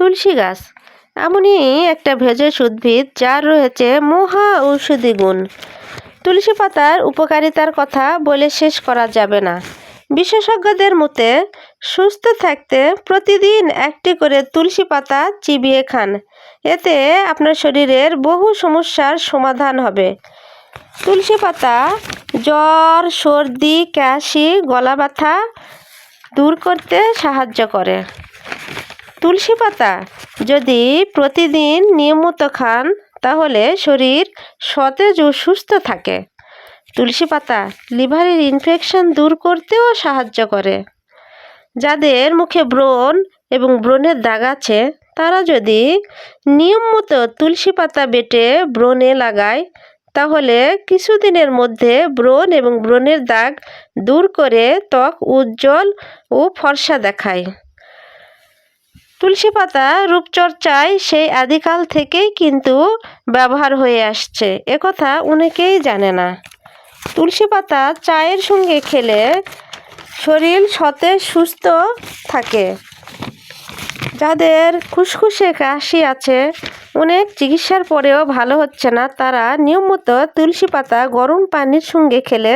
তুলসী গাছ এমনই একটা ভেষজ উদ্ভিদ যার রয়েছে মহা ঔষধি গুণ। তুলসী পাতার উপকারিতার কথা বলে শেষ করা যাবে না। বিশেষজ্ঞদের মতে সুস্থ থাকতে প্রতিদিন একটি করে তুলসী পাতা চিবিয়ে খান। এতে আপনার শরীরের বহু সমস্যার সমাধান হবে। তুলসী পাতা জ্বর, সর্দি, কাশি, গলা ব্যথা দূর করতে সাহায্য করে। তুলসী পাতা যদি প্রতিদিন নিয়মিত খান তাহলে শরীর সতেজ ও সুস্থ থাকে। তুলসী পাতা লিভারের ইনফেকশন দূর করতেও সাহায্য করে। যাদের মুখে ব্রণ এবং ব্রণের দাগ আছে তারা যদি নিয়মিত তুলসী পাতা বেটে ব্রণে লাগায় তাহলে কিছুদিনের মধ্যে ব্রণ এবং ব্রণের দাগ দূর করে ত্বক উজ্জ্বল ও ফর্সা দেখায়। তুলসী পাতা রূপচর্চায় সেই আদিকাল থেকেই কিন্তু ব্যবহার হয়ে আসছে, একথা অনেকেই জানে না। তুলসী পাতা চায়ের সঙ্গে খেলে শরীর সতেজ সুস্থ থাকে। যাদের খুসখুসে কাশি আছে, অনেক চিকিৎসার পরেও ভালো হচ্ছে না, তারা নিয়মিত তুলসী পাতা গরম পানির সঙ্গে খেলে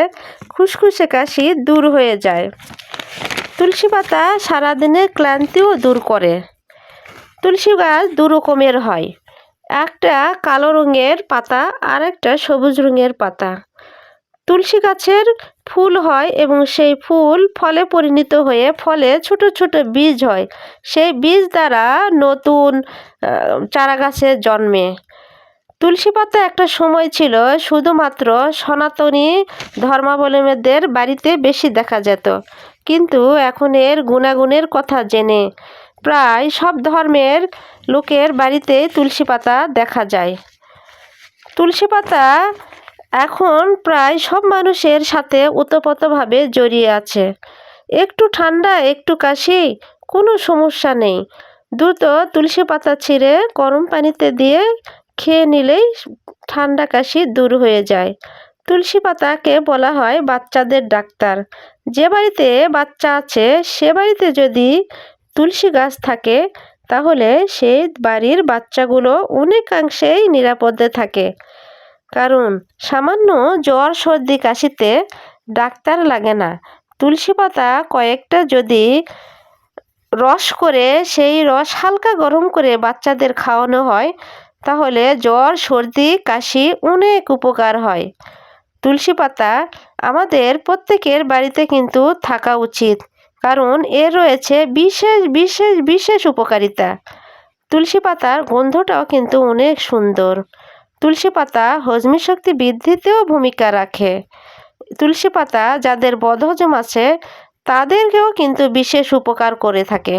খুসখুসে কাশি দূর হয়ে যায়। তুলসী পাতা সারাদিনের ক্লান্তিও দূর করে। তুলসী গাছ দু রকমের হয়, একটা কালো রঙের পাতা আর একটা সবুজ রঙের পাতা। তুলসী গাছের ফুল হয় এবং সেই ফুল ফলে পরিণত হয়ে ফলে ছোট ছোট বীজ হয়। সেই বীজ দ্বারা নতুন চারা গাছের জন্মে। তুলসী পাতা একটা সময় ছিল শুধুমাত্র সনাতনী ধর্মাবলম্বীদের বাড়িতে বেশি দেখা যেত, কিন্তু এখন এর গুণাগুণের কথা জেনে প্রায় সব ধর্মের লোকের বাড়িতে তুলসী পাতা দেখা যায়। তুলসী পাতা এখন প্রায় সব মানুষের সাথে ওতপ্রোতভাবে জড়িয়ে আছে। একটু ঠান্ডা, একটু কাশি, কোনো সমস্যা নেই, দ্রুত তুলসী পাতা ছিঁড়ে গরম পানিতে দিয়ে খেয়ে নিলেই ঠান্ডা কাশি দূর হয়ে যায়। তুলসী পাতাকে বলা হয় বাচ্চাদের ডাক্তার। যে বাড়িতে বাচ্চা আছে সে বাড়িতে যদি তুলসী গাছ থাকে তাহলে সেই বাড়ির বাচ্চাগুলো অনেকাংশেই নিরাপদে থাকে। কারণ সামান্য জ্বর, সর্দি, কাশিতে ডাক্তার লাগে না। তুলসী পাতা কয়েকটা যদি রস করে সেই রস হালকা গরম করে বাচ্চাদের খাওয়ানো হয় তাহলে জ্বর, সর্দি, কাশি অনেক উপকার হয়। তুলসী পাতা আমাদের প্রত্যেকের বাড়িতে কিন্তু থাকা উচিত, কারণ এর রয়েছে বিশেষ বিশেষ বিশেষ উপকারিতা। তুলসী পাতার গন্ধটাও কিন্তু অনেক সুন্দর। তুলসী পাতা হজমি শক্তি বৃদ্ধিতেও ভূমিকা রাখে। তুলসী পাতা যাদের বদহজম আছে তাদেরকেও কিন্তু বিশেষ উপকার করে থাকে।